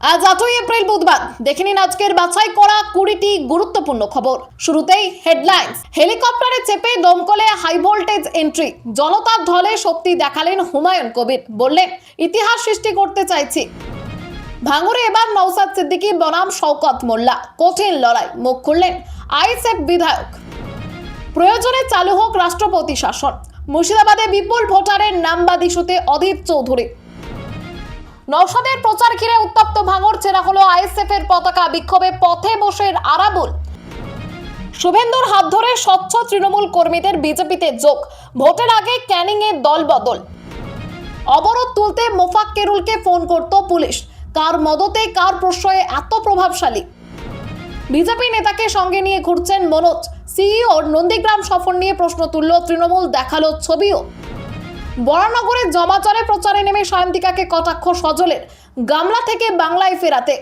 আজ 8ই এপ্রিল বুধবার। দেখে নিন আজকের বাছাই করা 20টি গুরুত্বপূর্ণ খবর। শুরুতেই হেডলাইন্স। হেলিকপ্টারে চেপে দমকলে হাই ভোল্টেজ এন্ট্রি, জনতার ঢলে শক্তি দেখালেন হুমায়ুন কবির, বললেন ইতিহাস সৃষ্টি করতে চাইছি। ভাঙড়ে এবার নওশাদ সিদ্দিকী বনাম শওকত মোল্লা, কঠিন লড়াই, মুখ খুললেন আইএসএফ বিধায়ক। প্রয়োজনে চালু হোক রাষ্ট্রপতি শাসন, মুর্শিদাবাদে বিপুল ভোটারের নামবাদ ইস্যুতে অধীর চৌধুরী। নওশাদের প্রচার ঘিরে উত্তপ্ত ভাঙড়, ছেড়া হলো আইএসএফ এর পতাকা, বিক্ষোভে পথে বসে আরাবুল। শুভেন্দুর হাত ধরে স্বচ্ছ তৃণমূল কর্মীদের বিজেপিতে যোগ, ভোটের আগে ক্যানিং এর দল বদল। অবরোধ তুলতে মোফাক্কেরুলকে ফোন করত পুলিশ, কার মদতে কার প্রশ্রয়ে এত প্রভাবশালী। বিজেপি নেতাকে সঙ্গে নিয়ে ঘুরছেন মনোজ, সিইওর নন্দীগ্রাম সফর নিয়ে প্রশ্ন তুলল তৃণমূল, দেখালো ছবিও। বরানগরে জমাচরে প্রচারে নেমে সায়ন্তিকাকে কটাক্ষ সজলের, গামলা থেকে বাংলায় ফেরাতে।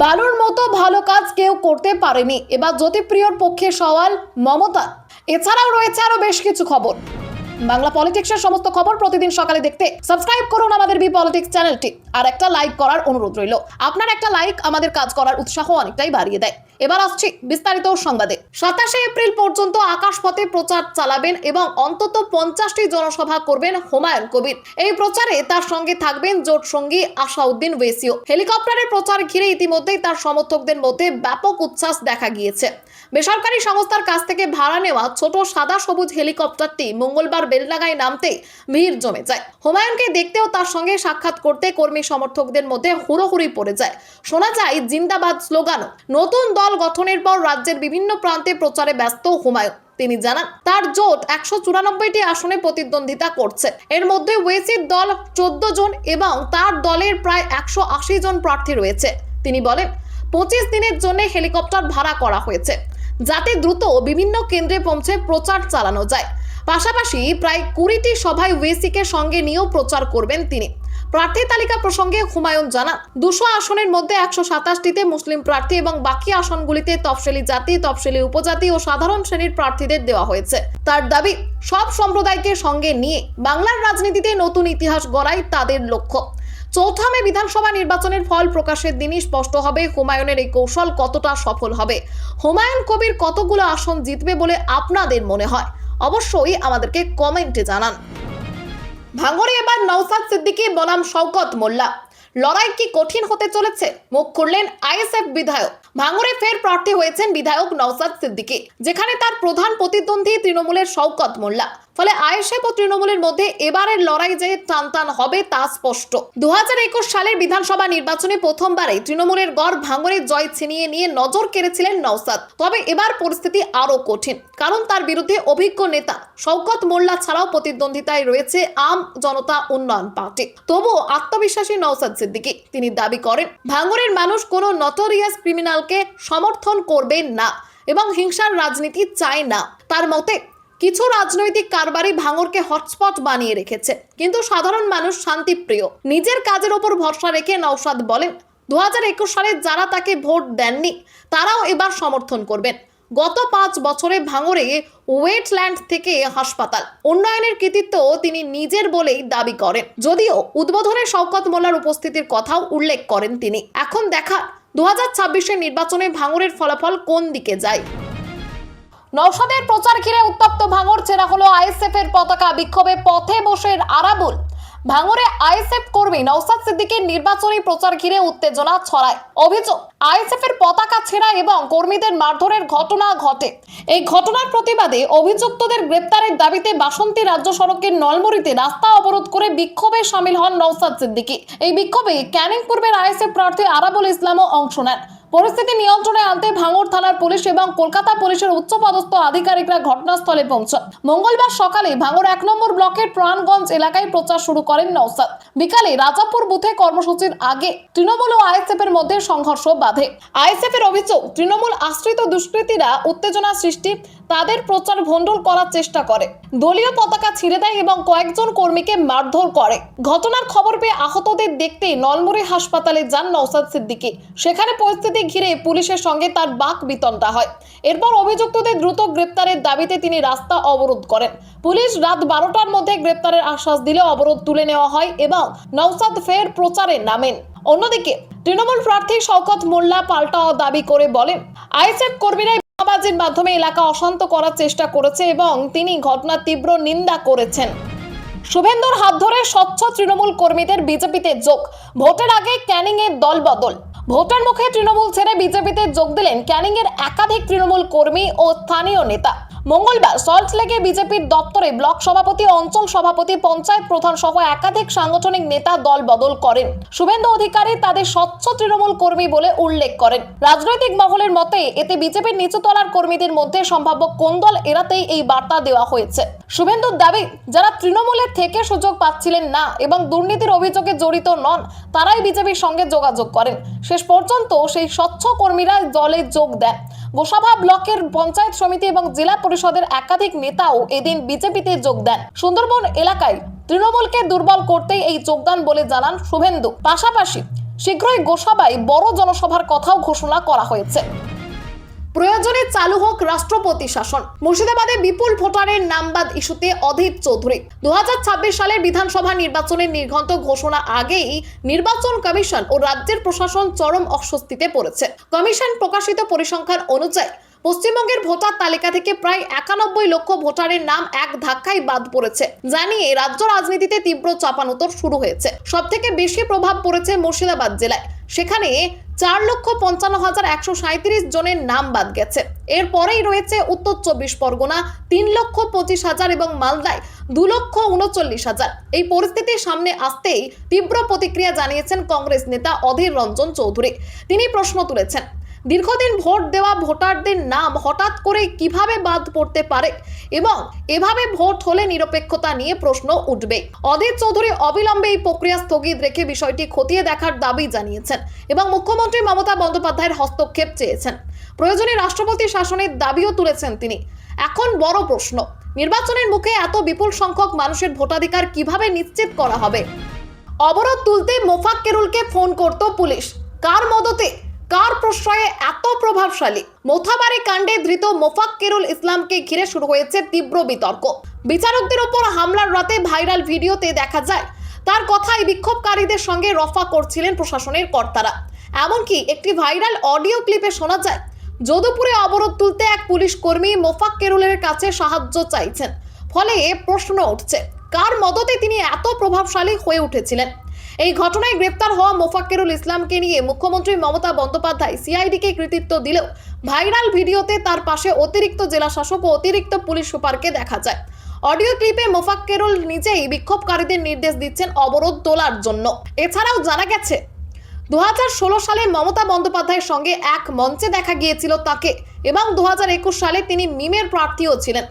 বালুর মতো ভালো কাজ কেউ করতে পারেনি, এবার জ্যোতিপ্রিয়র পক্ষে সওয়াল মমতা। এছাড়াও রয়েছে আরো বেশ কিছু খবর। বাংলা পলিটিক্সের সমস্ত খবর প্রতিদিন সকালে দেখতে সাবস্ক্রাইব করুন আমাদের বি পলিটিক্স চ্যানেলটি, আর একটা লাইক করার অনুরোধ রইল। আপনার একটা লাইক আমাদের কাজ করার উৎসাহ অনেকটাই বাড়িয়ে দেয়। এবার আসছি বিস্তারিত সংবাদে। 27 এপ্রিল পর্যন্ত আকাশপথে প্রচার চালাবেন এবং অন্তত 50টি জনসভা করবেন হুমায়ুন কবির। এই প্রচারে তার সঙ্গে থাকবেন জোট সঙ্গী আসাউদ্দিন ওয়েসিও। হেলিকপ্টারের প্রচার ঘিরে ইতিমধ্যেই তার সমর্থকদের মধ্যে ব্যাপক উচ্ছ্বাস দেখা গিয়েছে। বেসরকারি সংস্থার কাছ থেকে ভাড়া নেওয়া ছোট সাদা সবুজ হেলিকপ্টারটি মঙ্গলবার বেলডাঙ্গায় নামতে ভিড় জমে যায়। হুমায়ুনকে দেখতেও তার সঙ্গে সাক্ষাৎ করতে কর্মী সমর্থকদের মধ্যে হুড়োহুড়ি পড়ে যায়। শোনা যায় জিন্দাবাদ স্লোগানও। নতুন দল গঠনের পর রাজ্যের বিভিন্ন প্রান্তে প্রচারে ব্যস্ত হুমায়ুন। তিনি জানান তার জোট 194টি আসনে প্রতিদ্বন্দ্বিতা করছে। এর মধ্যে ওয়েসির দল 14 জন এবং তার দলের প্রায় 180 জন প্রার্থী রয়েছে। তিনি বলেন 25 দিনের জন্য হেলিকপ্টার ভাড়া করা হয়েছে, যাতে দ্রুত বিভিন্ন কেন্দ্রে পৌঁছে প্রচার চালানো যায়। পাশাপাশি প্রায় 20টি সভায় ওয়েসিকে সঙ্গে নিয়েও প্রচার করবেন তিনি। প্রার্থী তালিকা প্রসঙ্গে হুমায়ুন জানান 200 আসনের মধ্যে 127টিতে মুসলিম প্রার্থী এবং বাকি আসনগুলিতে তফসিলি জাতি, তফসিলি উপজাতি ও সাধারণ শ্রেণীর প্রার্থীদের দেওয়া হয়েছে। তার দাবি সব সম্প্রদায়কে সঙ্গে নিয়ে বাংলার রাজনীতিতে নতুন ইতিহাস গড়াই তাদের লক্ষ্য। 4 মে বিধানসভা নির্বাচনের ফল প্রকাশের দিনই স্পষ্ট হবে হুমায়ুনের এই কৌশল কতটা সফল হবে। হুমায়ুন কবির কতগুলো আসন জিতবে বলে আপনাদের মনে হয়, অবশ্যই আমাদেরকে কমেন্টে জানান। ভাঙড়ে এবার নওশাদ সিদ্দিকী বনাম শওকত মোল্লা, লড়াই কি কঠিন হতে চলেছে, মুখ খুললেন আইএসএফ বিধায়ক। ভাঙড়ে ফের প্রার্থী হয়েছেন বিধায়ক নওশাদ সিদ্দিকী, যেখানে তার প্রধান প্রতিদ্বন্দ্বী তৃণমূলের শওকত মোল্লা। ফলে আইএসএফ ও তৃণমূলের মধ্যে এবারের লড়াই যে টানটান হবে তা স্পষ্ট। 2021 সালের বিধানসভা নির্বাচনে প্রথমবারেই তৃণমূলের গড় ভাঙড়ে জয় ছিনিয়ে নিয়ে নজর কেড়েছিলেন নওশাদ। তবে এবার পরিস্থিতি আরো কঠিন, কারণ তার বিরুদ্ধে অভিজ্ঞ নেতা শওকত মোল্লা ছাড়াও প্রতিদ্বন্দ্বিতায় রয়েছে আম জনতা উন্নয়ন পার্টি। তবুও আত্মবিশ্বাসী নওশাদ সিদ্দিকী। তিনি দাবি করেন ভাঙড়ের মানুষ কোনো নটোরিয়াস ক্রিমিনালকে সমর্থন করবে না এবং হিংসার রাজনীতি চায় না। তার মতে কিছু রাজনৈতিক কারবারি ভাঙড়কে হটস্পট বানিয়ে রেখেছে, কিন্তু সাধারণ মানুষ শান্তিপ্রিয়। নিজের কাজের ওপর ভরসা রেখে নওশাদ বলেন 2021 সালে যারা তাকে ভোট দেননি তারাও এবার সমর্থন করবেন। গত 5 বছরে ভাঙড়ে ওয়েটল্যান্ড থেকে হাসপাতাল উন্নয়নের কৃতিত্ব তিনি নিজের বলেই দাবি করেন। যদিও উদ্বোধনে শওকত মোল্লার উপস্থিতির কথাও উল্লেখ করেন তিনি। এখন দেখা 2026 নির্বাচনে ভাঙড়ের ফলাফল কোন দিকে যায়। নওশাদের প্রচার ঘিরে উত্তপ্ত ভাঙড়, ছেড়া হলো আইএসএফ এর পতাকা, বিক্ষোভে পথে বসে আরাবুল। ভাঙড়ে আইএসএফ কর্মী নওশাদ সিদ্দিকীর নির্বাচনী প্রচার ঘিরে উত্তেজনা ছড়ায়। অভিযোগ আইএসএফ এর পতাকা ছেঁড়া এবং কর্মীদের মারধরের ঘটনা ঘটে। এই ঘটনার প্রতিবাদে অভিযুক্তদের গ্রেপ্তারের দাবিতে বাসন্তী রাজ্য সড়কের নলমুড়িতে রাস্তা অবরোধ করে বিক্ষোভে সামিল হন নওশাদ সিদ্দিকী। এই বিক্ষোভে ক্যানিং পূর্বের আইএসএফ প্রার্থী আরাবুল ইসলামও অংশ নেন। পরিস্থিতি নিয়ন্ত্রণে আনতে ভাঙড় থানার পুলিশ এবং কলকাতা পুলিশের উচ্চপদস্থ আধিকারিকরা ঘটনাস্থলে পৌঁছান। মঙ্গলবার সকালে ভাঙড় 1 নম্বর ব্লকের প্রাণগঞ্জ এলাকায় প্রচার শুরু করেন নওশাদ। বিকালে রাজাপুর বুথে কর্মসূচির আগে তৃণমূল ও আইএসএফ এর মধ্যে সংঘর্ষ বাধে। আইএসএফ এর অভিযোগ তৃণমূল আশ্রিত দুষ্কৃতীরা উত্তেজনা সৃষ্টি, তাদের প্রচার ভণ্ডুল করার চেষ্টা করে, দলীয় পতাকা ছিঁড়ে দেয় এবং কয়েকজন কর্মীকে মারধর করে। ঘটনার খবর পেয়ে আহতদের দেখতে নলমুড়ি হাসপাতালে যান নওশাদ সিদ্দিকী। সেখানে পরিস্থিতি ঘিরে পুলিশের সঙ্গে তার বাক বিতণ্ডা হয়। এরপর অভিযুক্তদের দ্রুত গ্রেপ্তারের দাবিতে তিনি রাস্তা অবরোধ করেন। পুলিশ রাত 12টার মধ্যে গ্রেপ্তারের আশ্বাস দিলে অবরোধ তুলে নেওয়া হয় এবং নওশাদ ফের প্রচারে নামেন। অন্যদিকে তৃণমূল প্রার্থী শওকত মোল্লা পাল্টা দাবি করে বলেন, আইএসএফ কর্মীরা বোমাবাজির মাধ্যমে এলাকা অশান্ত করার চেষ্টা করেছে এবং তিনি ঘটনার তীব্র নিন্দা করেছেন। শুভেন্দুর হাত ধরে স্বচ্ছ তৃণমূল কর্মীদের বিজেপিতে যোগ, ভোটের আগে ক্যানিং এর দল বদল। ভোটের মুখে তৃণমূল ছেড়ে বিজেপিতে যোগ দিলেন ক্যানিং এর একাধিক তৃণমূল কর্মী ও স্থানীয় নেতা। মঙ্গলবার সল্টলেকে বিজেপির দপ্তরে ব্লক সভাপতি, অঞ্চল সভাপতি, পঞ্চায়েত প্রধান সহ একাধিক সাংগঠনিক নেতা দল বদল করেন। শুভেন্দু অধিকারী তাদের স্বচ্ছ তৃণমূল কর্মী বলে উল্লেখ করেন। রাজনৈতিক মহলের মতে এতে বিজেপির নিচুতলার কর্মীদের মধ্যে সম্ভাব্য কোন্দল এড়াতেই এই বার্তা দেওয়া হয়েছে। শুভেন্দুর দাবি, যারা তৃণমূলের থেকে সুযোগ পাচ্ছিলেন না এবং দুর্নীতির অভিযোগে জড়িত নন, তারাই বিজেপির সঙ্গে যোগাযোগ করেন। শেষ পর্যন্ত সেই স্বচ্ছ কর্মীরা দলে যোগ দেন। গোসাবা ব্লকের পঞ্চায়েত সমিতি এবং জেলা পরিষদের একাধিক নেতাও এদিন বিজেপিতে যোগ দেন। সুন্দরবন এলাকায় তৃণমূলকে দুর্বল করতেই এই যোগদান বলে জানান শুভেন্দু। পাশাপাশি শীঘ্রই গোসাবায় বড় জনসভার কথাও ঘোষণা করা হয়েছে। প্রয়োজনে চালু হোক রাষ্ট্রপতি শাসন। মুর্শিদাবাদে বিপুল ভোটারের নাম বাদ ইস্যুতে অধীর চৌধুরী। 2026 সালের বিধানসভা নির্বাচনের নির্ঘণ্ট ঘোষণা আগেই নির্বাচন কমিশন ও রাজ্যের প্রশাসন চরম অস্বস্তিতে পড়েছে। কমিশন প্রকাশিত পরিসংখ্যান অনুযায়ী পশ্চিমবঙ্গের ভোটার তালিকা থেকে প্রায় 91 লক্ষ ভোটারের নাম এক ধাক্কায় বাদ পড়েছে, জানিয়ে রাজ্য রাজনীতিতে তীব্র চাপানোতর শুরু হয়েছে। সব থেকে বেশি প্রভাব পড়েছে মুর্শিদাবাদ জেলায়। সেখানে 4,55,137 জনের নাম বাদ গেছে। এরপরেই রয়েছে উত্তর 24 পরগনা 3,25,000 এবং মালদায় 2,39,000। এই পরিস্থিতির সামনে আসতেই তীব্র প্রতিক্রিয়া জানিয়েছেন কংগ্রেস নেতা অধীর রঞ্জন চৌধুরী। তিনি প্রশ্ন তুলেছেন, দীর্ঘদিন ভোট দেওয়া ভোটারদের নাম হঠাৎ করে কিভাবে বাদ পড়তে পারে এবং এভাবে ভোট হলে নিরপেক্ষতা নিয়ে প্রশ্ন উঠবে। অধীর চৌধুরী অবিলম্বে এই প্রক্রিয়া স্থগিত রেখে বিষয়টি খতিয়ে দেখার দাবি জানিয়েছেন এবং মুখ্যমন্ত্রী মমতা বন্দ্যোপাধ্যায়ের হস্তক্ষেপ চেয়েছেন। প্রয়োজনে রাষ্ট্রপতি শাসনের দাবিও তুলেছেন তিনি। এখন বড় প্রশ্ন, নির্বাচনের মুখে এত বিপুল সংখ্যক মানুষের ভোটাধিকার কিভাবে নিশ্চিত করা হবে? অবরোধ তুলতে মোফাক্কেরুলকে ফোন করত পুলিশ, কার মদতে, কার প্রশ্রয়ে এত প্রভাবশালী? মোথাবাড়ি কাণ্ডে ধৃত মোফাক্কেরুল ইসলামকে ঘিরে শুরু হয়েছে তীব্র বিতর্ক। বিচারকদের উপর হামলার রাতে ভাইরাল ভিডিওতে দেখা যায় তার কথায় বিক্ষোভকারীদের সঙ্গে রফা করছিলেন প্রশাসনের কর্তারা। এমনকি একটি ভাইরাল অডিও ক্লিপে শোনা যায় যদুপুরে অবরোধ তুলতে এক পুলিশ কর্মী মোফাক্কেরুলের কাছে সাহায্য চাইছেন। ফলে প্রশ্ন উঠছে, কার মদতে তিনি এত প্রভাবশালী হয়ে উঠেছিলেন? এই ঘটনায় গ্রেফতার হওয়া মোফাক্কেরুল ইসলামকে নিয়ে মুখ্যমন্ত্রী মমতা বন্দ্যোপাধ্যায় সিআইডিকে কৃতিত্ব দিলেও ভাইরাল ভিডিওতে তার পাশে অতিরিক্ত জেলা শাসক ও অতিরিক্ত পুলিশ সুপারকে দেখা যায়। অডিও ক্লিপে মোফাক্কেরুল নিজেই বিক্ষোভকারীদের নির্দেশ দিচ্ছেন অবরোধ তোলার জন্য। এছাড়াও জানা গেছে 2016 সালে মমতা বন্দ্যোপাধ্যায়ের সঙ্গে এক মঞ্চে দেখা গিয়েছিল তাকে এবং 2021 সালে তিনি মিমের প্রার্থীও ছিলেন।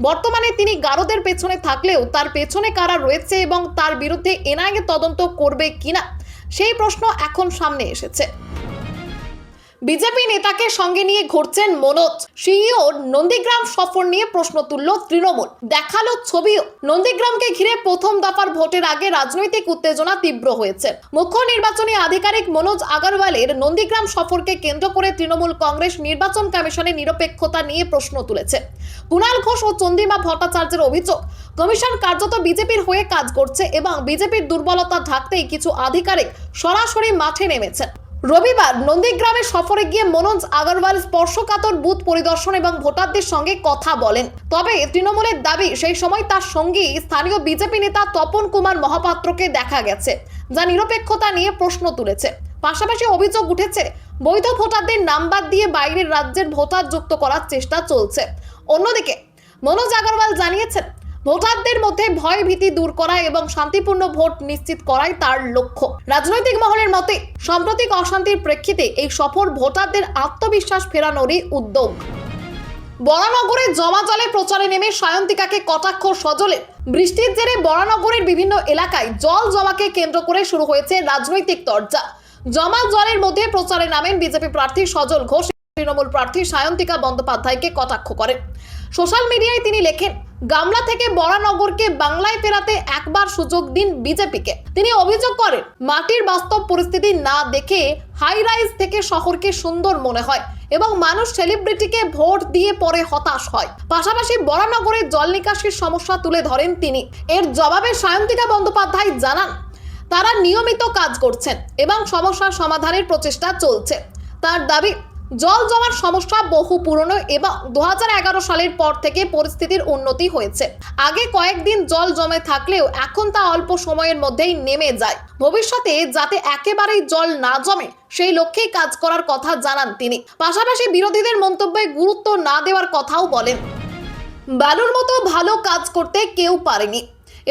বর্তমানে তিনি গারদের পেছনে থাকলেও তার পেছনে কারা রয়েছে এবং তার বিরুদ্ধে এনআইএ তদন্ত করবে কিনা সেই প্রশ্ন এখন সামনে এসেছে। বিজেপি নেতাকে সঙ্গে নিয়ে ঘুরছেন মনোজ। সিইও নন্দীগ্রাম সফর নিয়ে প্রশ্ন তুলল তৃণমূল, দেখালো ছবিও। নন্দীগ্রামকে ঘিরে প্রথম দফার ভোটের আগে রাজনৈতিক উত্তেজনা তীব্র হয়েছে। মুখ্য নির্বাচনী আধিকারিক মনোজ আগরওয়ালের নন্দীগ্রাম সফরকে কেন্দ্র করে তৃণমূল কংগ্রেস নির্বাচন কমিশনের নিরপেক্ষতা নিয়ে প্রশ্ন তুলেছে। কুণাল ঘোষ ও চন্দ্রিমা ভট্টাচার্যের অভিযোগ, কমিশন কার্যত বিজেপির হয়ে কাজ করছে এবং বিজেপির দুর্বলতা ঢাকতেই কিছু আধিকারিক সরাসরি মাঠে নেমেছেন। রবিবার নন্দীগ্রামে সফরে গিয়ে মনোজ আগরওয়াল স্পর্শকাতর বুথ পরিদর্শন এবং ভোটারদের সঙ্গে কথা বলেন। তবে তৃণমূলের দাবি সেই সময় তার সঙ্গী স্থানীয় বিজেপি নেতা তপন কুমার মহাপাত্রকে দেখা গেছে, যা নিরপেক্ষতা নিয়ে প্রশ্ন তুলেছে। পাশাপাশি অভিযোগ উঠেছে বৈধ ভোটারদের নাম বাদ দিয়ে বাইরের রাজ্যের ভোটার যুক্ত করার চেষ্টা চলছে। অন্যদিকে মনোজ আগরওয়াল জানিয়েছেন, ভোটারদের মধ্যে ভয় ভীতি দূর করা এবং শান্তিপূর্ণ ভোট নিশ্চিত করাই তার লক্ষ্য। রাজনৈতিক মহলের মতে সাম্প্রতিক অশান্তির প্রেক্ষিতে এই সফর ভোটারদের আত্মবিশ্বাস ফেরানোরই উদ্যোগ। বরানগরে জমা জলে প্রচারে নেমে সায়ন্তিকাকে কটাক্ষ সজলের। বৃষ্টির জেরে বরানগরের বিভিন্ন এলাকায় জল জমাকে কেন্দ্র করে শুরু হয়েছে রাজনৈতিক তরজা। জমা জলের মধ্যে প্রচারে নামেন বিজেপি প্রার্থী সজল ঘোষ। তৃণমূল প্রার্থী সায়ন্তিকা বন্দ্যোপাধ্যায়কে কটাক্ষ করেন। সোশ্যাল মিডিয়ায় তিনি লেখেন, গামলা থেকে বরানগরকে বাংলায় ফেরাতে একবার সুযোগ দিন বিজেপিকে। তিনি অভিযোগ করেন, মাটির বাস্তব পরিস্থিতি না দেখে হাই রাইজ থেকে শহরকে সুন্দর মনে হয় এবং মানুষ সেলিব্রিটিকে ভোট দিয়ে পরে হতাশ হয়। পাশাপাশি বরানগরের জল নিকাশির সমস্যা তুলে ধরেন তিনি। এর জবাবে সায়ন্তিকা বন্দ্যোপাধ্যায় জানান, তারা নিয়মিত কাজ করছেন এবং সমস্যার সমাধানের প্রচেষ্টা চলছে। তার দাবি, জল জমার সমস্যা বহু পুরনো এবং 2011 সালের পর থেকে পরিস্থিতির উন্নতি হয়েছে। আগে কয়েকদিন জল জমে থাকলেও এখন তা অল্প সময়ের মধ্যেই নেমে যায়। ভবিষ্যতে যাতে একেবারেই জল না জমে সেই লক্ষ্যেই কাজ করার কথা জানান তিনি। পাশাপাশি বিরোধীদের মন্তব্যে গুরুত্ব না দেওয়ার কথাও বলেন। বালুর মতো ভালো কাজ করতে কেউ পারেনি।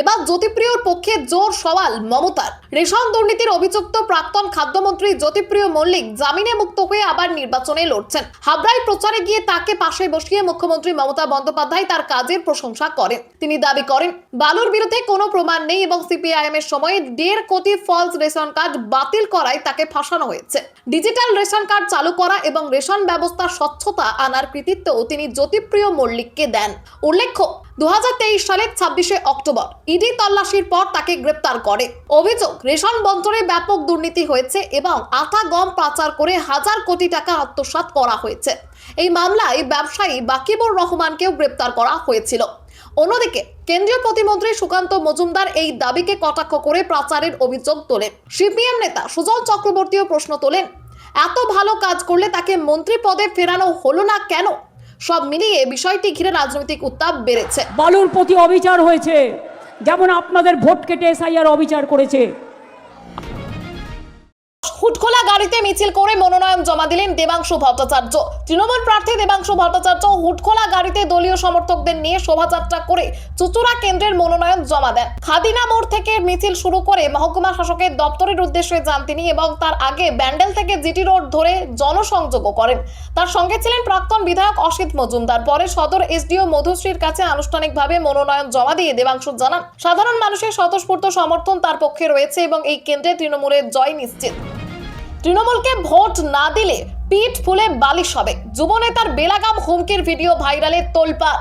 এবার জ্যোতিপ্রিয়র পক্ষে জোর সওয়াল মমতার। রেশন দুর্নীতির অভিযুক্ত প্রাক্তন খাদ্যমন্ত্রী জ্যোতিপ্রিয় মল্লিক জামিনে মুক্ত হয়ে আবার নির্বাচনে লড়ছেন। হাবড়ায় প্রচারে গিয়ে তাকে পাশে বসিয়ে মুখ্যমন্ত্রী মমতা বন্দ্যোপাধ্যায় তার কাজের প্রশংসা করেন। তিনি দাবি করেন, বালুর বিরুদ্ধে কোনো প্রমাণ নেই এবং সিপিআইএম এর সময়ে 1.5 কোটি ফলস রেশন কার্ড বাতিল করায় তাকে ফাঁসানো হয়েছে। ডিজিটাল রেশন কার্ড চালু করা এবং রেশন ব্যবস্থার স্বচ্ছতা আনার কৃতিত্ব তিনি জ্যোতিপ্রিয় মল্লিককে দেন। উল্লেখ্য, 2023 সালের 26শে অক্টোবর ইডি তল্লাশির পর তাকে গ্রেপ্তার করে। অভিযোগ, রেশন বন্টনে ব্যাপক দুর্নীতি হয়েছে এবং আটা গম পাচার করে হাজার কোটি টাকা আত্মসাৎ করা হয়েছে। এই মামলায় ব্যবসায়ী বাকিবুর রহমানকেও গ্রেপ্তার করা হয়েছিল। অন্যদিকে কেন্দ্রীয় প্রতিমন্ত্রী সুকান্ত মজুমদার এই দাবিকে কটাক্ষ করে পাচারের অভিযোগ তোলেন। সিপিএম নেতা সুজন চক্রবর্তীও প্রশ্ন তোলেন, এত ভালো কাজ করলে তাকে মন্ত্রী পদে ফেরানো হলো না কেন? সব মিলিয়ে বিষয়টি ঘিরে রাজনৈতিক উত্তাপ বেড়েছে। বালুর প্রতি অবিচার হয়েছে, যেমন আপনাদের ভোট কেটে এসআইআর অবিচার করেছে। হুটখোলা গাড়িতে মিছিল করে মনোনয়ন জমা দিলেন দেবাংশু ভট্টাচার্য। তৃণমূল প্রার্থী দেবাংশু ভট্টাচার্য হুটখোলা গাড়িতে দলীয় সমর্থকদের নিয়ে শোভাযাত্রা করে চুচুড়া কেন্দ্রের মনোনয়ন জমা দেন। খাদিনা মোড় থেকে মিছিল শুরু করে মহকুমা শাসকের দপ্তরের উদ্দেশ্যে যান তিনি এবং তার আগে ব্যান্ডেল থেকে জিটি রোড ধরে জনসংযোগও করেন। তার সঙ্গে ছিলেন প্রাক্তন বিধায়ক অসিত মজুমদার। পরে সদর এসডিও মধুশ্রীর কাছে আনুষ্ঠানিকভাবে মনোনয়ন জমা দিয়ে দেবাংশু জানান, সাধারণ মানুষের স্বতঃস্ফূর্ত সমর্থন তার পক্ষে রয়েছে এবং এই কেন্দ্রে তৃণমূলের জয় নিশ্চিত। তৃণমূলকে ভোট না দিলে পিঠ ফুলে বালিশ হবে। যুবনেতার বেলাগাম হুমকির ভিডিও ভাইরালে তোলপাড়।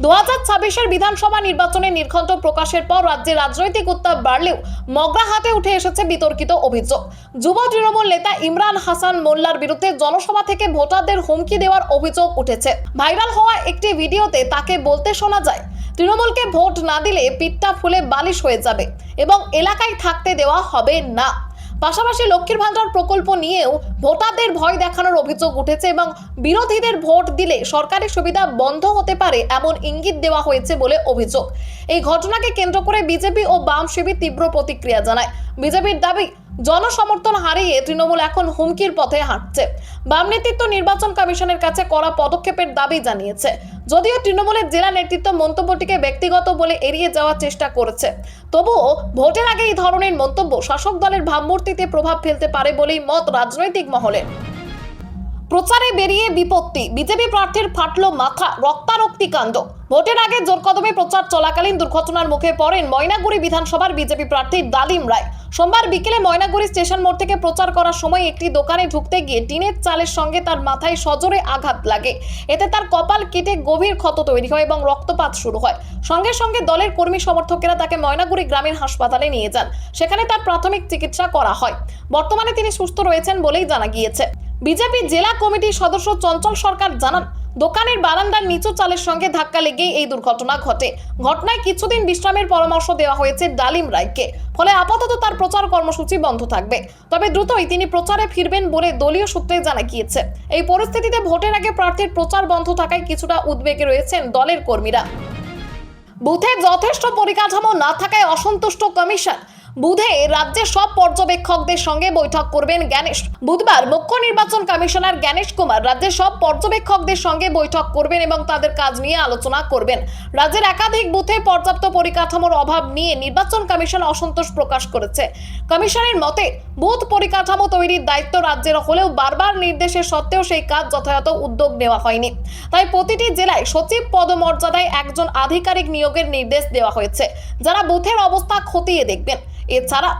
2026-এর বিধানসভা নির্বাচনে নির্ঘণ্ট প্রকাশের পর রাজ্যে রাজনৈতিক উত্তাপ বাড়লেও মগরাহাটে উঠে এসেছে বিতর্কিত অভিযোগ। যুব তৃণমূল নেতা ইমরান হাসান মোল্লার বিরুদ্ধে জনসভা থেকে ভোটারদের হুমকি দেওয়ার অভিযোগ উঠেছে। ভাইরাল হওয়া একটি ভিডিওতে তাকে বলতে শোনা যায়, তৃণমূলকে ভোট না দিলে পিঠটা ফুলে বালিশ হয়ে যাবে এবং এলাকায় থাকতে দেওয়া হবে না। পাশাপাশি লক্ষ্মীর ভান্ডার প্রকল্প নিয়েও ভোটারদের ভয় দেখানোর অভিযোগ উঠেছে এবং বিরোধীদের ভোট দিলে সরকারি সুবিধা বন্ধ হতে পারে এমন ইঙ্গিত দেওয়া হয়েছে বলে অভিযোগ। এই ঘটনাকে কেন্দ্র করে বিজেপি ও বাম শিবির তীব্র প্রতিক্রিয়া জানায়। বিজেপির দাবি, জনসমর্থন হারিয়ে তৃণমূল এখন হুমকির পথে হাঁটছে। বাম নেতৃত্ব নির্বাচন কমিশনের কাছে কড়া পদক্ষেপের দাবি জানিয়েছে। যদিও তৃণমূলের জেলা নেতৃত্ব মন্তব্যটিকে ব্যক্তিগত বলে এড়িয়ে যাওয়ার চেষ্টা করেছে, তবুও ভোটের আগে এই ধরনের মন্তব্য শাসক দলের ভাবমূর্তিতে প্রভাব ফেলতে পারে বলেই মত রাজনৈতিক মহলে। প্রচারে বেরিয়ে বিপত্তি, বিজেপি প্রার্থীর ফাটল মাথা, রক্তারক্তি কাণ্ড। ভোটের আগে জোর কদমে প্রচার চলাকালীন দুর্ঘটনার মুখে পড়েন ময়নাগুড়ি বিধানসভার বিজেপি প্রার্থী ডালিম রায়। সোমবার বিকেলে ময়নাগুড়ি স্টেশন মোড় থেকে প্রচার করার সময় একটি দোকানে ঢুকতে গিয়ে টিনের চালের সঙ্গে তার মাথায় সজোরে আঘাত লাগে। এতে তার কপাল কেটে গভীর ক্ষত তৈরি হয় এবং রক্তপাত শুরু হয়। সঙ্গে সঙ্গে দলের কর্মী সমর্থকেরা তাকে ময়নাগুড়ি গ্রামীণ হাসপাতালে নিয়ে যান। সেখানে তার প্রাথমিক চিকিৎসা করা হয়। বর্তমানে তিনি সুস্থ রয়েছেন বলেই জানা গিয়েছে। বিজেপি জেলা কমিটির সদস্য চঞ্চল সরকার জানান, দোকানের বারান্দার নিচু চালের সঙ্গে ধাক্কা লেগেই এই দুর্ঘটনা ঘটে। ঘটনায় কিছুদিন বিশ্রামের পরামর্শ দেওয়া হয়েছে ডালিম রায়কে। ফলে আপাতত তার প্রচার কর্মসূচি বন্ধ থাকবে। তবে দ্রুতই তিনি প্রচারে ফিরবেন বলে দলীয় সূত্রে জানা গিয়েছে। এই পরিস্থিতিতে ভোটের আগে প্রার্থীর প্রচার বন্ধ থাকায় কিছুটা উদ্বেগে রয়েছেন দলের কর্মীরা। বুথে যথেষ্ট পরিকাঠামো না থাকায় অসন্তুষ্ট কমিশন। বুধে রাজ্যের সব পর্যবেক্ষকদের সঙ্গে বৈঠক করবেন জ্ঞানেশ। বুধবার মুখ্য নির্বাচন কমিশনার জ্ঞানেশ কুমার রাজ্যের সব পর্যবেক্ষকদের সঙ্গে বৈঠক করবেন এবং তাদের কাজ নিয়ে আলোচনা করবেন। রাজ্যের একাধিক বুথে পর্যাপ্ত পরিকাঠামোর অভাব নিয়ে নির্বাচন কমিশন অসন্তোষ প্রকাশ করেছে। কমিশনের মতে, বুথ পরিকাঠামো তৈরির দায়িত্ব রাজ্যের হলেও বারবার নির্দেশের সত্ত্বেও সেই কাজ যথাযথ উদ্যোগ নেওয়া হয়নি। তাই প্রতিটি জেলায় সচিব পদমর্যাদায় একজন আধিকারিক নিয়োগের নির্দেশ দেওয়া হয়েছে, যারা বুথের অবস্থা খতিয়ে দেখবেন। এছাড়া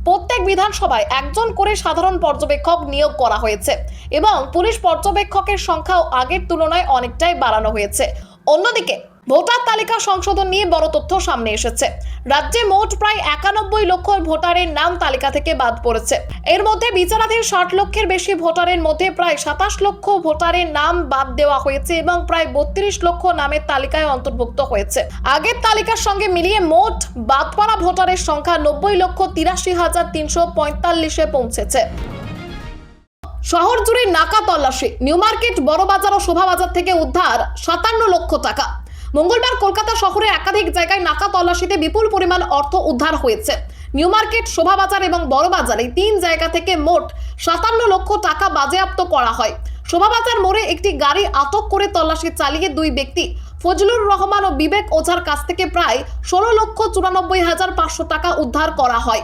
প্রত্যেক বিধানসভায় একজন করে সাধারণ পর্যবেক্ষক নিয়োগ করা হয়েছে এবং পুলিশ পর্যবেক্ষকের সংখ্যাও আগের তুলনায় অনেকটাই বাড়ানো হয়েছে। অন্যদিকে ভোটার তালিকা সংশোধন নিয়ে বড় তথ্য সামনে এসেছে। রাজ্যে মোট প্রায় 91 লক্ষ ভোটারের নাম তালিকা থেকে বাদ পড়েছে। এর মধ্যে বিচারাধীন 60 লক্ষের বেশি ভোটারের মধ্যে প্রায় 27 লক্ষ ভোটারের নাম বাদ দেওয়া হয়েছে এবং প্রায় 32 লক্ষ নামের তালিকায় অন্তর্ভুক্ত হয়েছে। আগের তালিকার সঙ্গে মিলিয়ে মোট বাদ পড়া ভোটারের সংখ্যা 90,83,345-এ পৌঁছেছে। শহর জুড়ে নাকা তল্লাশি, নিউ মার্কেট, বড় বাজার ও শোভাবাজার থেকে উদ্ধার 57 লক্ষ টাকা। মঙ্গলবার কলকাতা শহরে একাধিক জায়গায় নাকা তল্লাশিতে বিপুল পরিমাণ অর্থ উদ্ধার হয়েছে। নিউ মার্কেট, শোভাবাজার এবং বড় বাজারে 3 জায়গা থেকে মোট 57 লক্ষ টাকা বাজেয়াপ্ত করা হয়। শোভাবাজার মোড়ে একটি গাড়ি আটক করে তল্লাশি চালিয়ে 2 ব্যক্তি ফজলুর রহমান ও বিবেক ওঝার কাছ থেকে প্রায় 16,94,500 টাকা উদ্ধার করা হয়।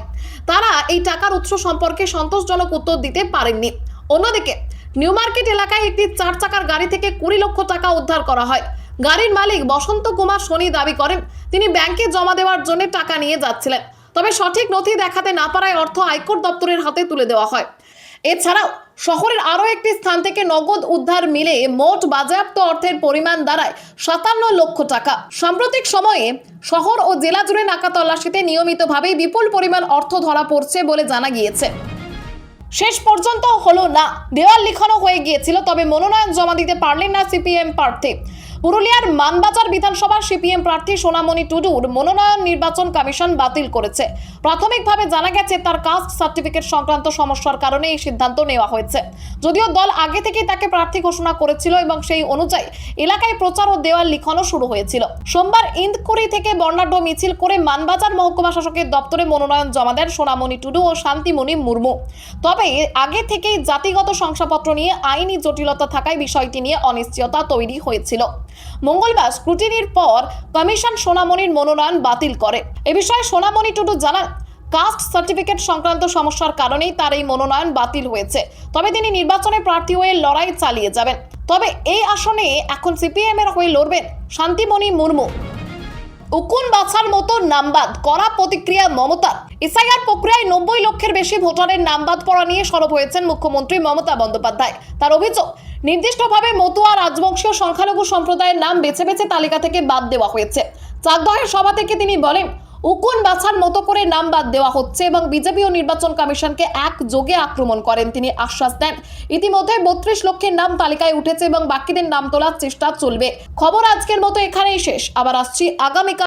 তারা এই টাকার উৎস সম্পর্কে সন্তোষজনক উত্তর দিতে পারেননি। অন্যদিকে নিউ মার্কেট এলাকায় একটি 4 চাকার গাড়ি থেকে 20 লক্ষ টাকা উদ্ধার করা হয়। গাড়ির মালিক বসন্ত কুমার সোনি দাবি করেন তিনি ব্যাংকে জমা দেওয়ার জন্য টাকা নিয়ে যাচ্ছিলেন, তবে সঠিক নথি দেখাতে না পারায় অর্থ আয়কর দপ্তরের হাতে তুলে দেওয়া হয়। এছাড়াও শহরের আরও একটি স্থান থেকে নগদ উদ্ধার মিলে মোট বাজেয়াপ্ত অর্থের পরিমাণ দাঁড়ায় 57 লক্ষ টাকা। সাম্প্রতিক সময়ে শহর ও জেলা জুড়ে নাকা তল্লাশিতে নিয়মিতভাবেই বিপুল পরিমাণ অর্থ ধরা পড়ছে বলে জানা গিয়েছে। শেষ পর্যন্ত হলো না, দেওয়াল লিখানো হয়ে গিয়েছিল, তবে মনোনয়ন জমা দিতে পারলেন না সিপিএম প্রার্থী। পুরুলিয়ার মানবাজার বিধানসভার সিপিএম প্রার্থী সোনামণি টুডুর মনোনয়ন নির্বাচন কমিশন বাতিল করেছে। প্রাথমিকভাবে জানা গেছে তার কাস্ট সার্টিফিকেট সংক্রান্ত সমস্যার কারণে এই সিদ্ধান্ত নেওয়া হয়েছে। যদিও দল আগে থেকেই তাকে প্রার্থী ঘোষণা করেছিল এবং সেই অনুযায়ী এলাকায় প্রচার ও দেওয়াল লিখানো শুরু হয়েছিল। সোমবার ইন্দকুড়ি থেকে বর্ণাঢ্য মিছিল করে মানবাজার মহকুমা শাসকের দপ্তরে মনোনয়ন জমা দেন সোনামণি টুডু ও শান্তিমণি মুর্মু। তবে আগে থেকেই জাতিগত শংসাপত্র নিয়ে আইনি জটিলতা থাকায় বিষয়টি নিয়ে অনিশ্চয়তা তৈরি হয়েছিল। মঙ্গলবার স্ক্রুটিনির পর কমিশন সোনামণির মনোনয়ন বাতিল করে। এ বিষয়ে সোনামণি টুডু জানান, কাস্ট সার্টিফিকেট সংক্রান্ত সমস্যার কারণেই তার এই মনোনয়ন বাতিল হয়েছে। তবে তিনি নির্বাচনে প্রার্থী হয়ে লড়াই চালিয়ে যাবেন। তবে এই আসনে এখন সিপিএম এর হয়ে লড়বেন শান্তিমণি মুর্মু। উকুন বাছার মতো নামবাদ, কড়া প্রতিক্রিয়া মমতার। এসআইআর প্রক্রিয়ায় 90 লক্ষের বেশি ভোটারের নামবাদ পড়া নিয়ে সরব হয়েছেন মুখ্যমন্ত্রী মমতা বন্দ্যোপাধ্যায়। তার অভিযোগ, নির্দিষ্টভাবে মতুয়া রাজবংশীয় সংখ্যালঘু সম্প্রদায়ের নাম বেছে বেছে তালিকা থেকে বাদ দেওয়া হয়েছে। চাকদহের সভা থেকে তিনি বলেন, উকুন বাছার মতো করে নাম বাদ দেওয়া হচ্ছে এবং বিজেপি ও নির্বাচন কমিশনকে একযোগে আক্রমণ করেন। তিনি আশ্বাস দেন, ইতিমধ্যে 32 লক্ষের নাম তালিকায় উঠেছে এবং বাকিদের নাম তোলার চেষ্টা চলবে। খবর আজকের মতো এখানেই শেষ, আবার আসছি আগামীকাল।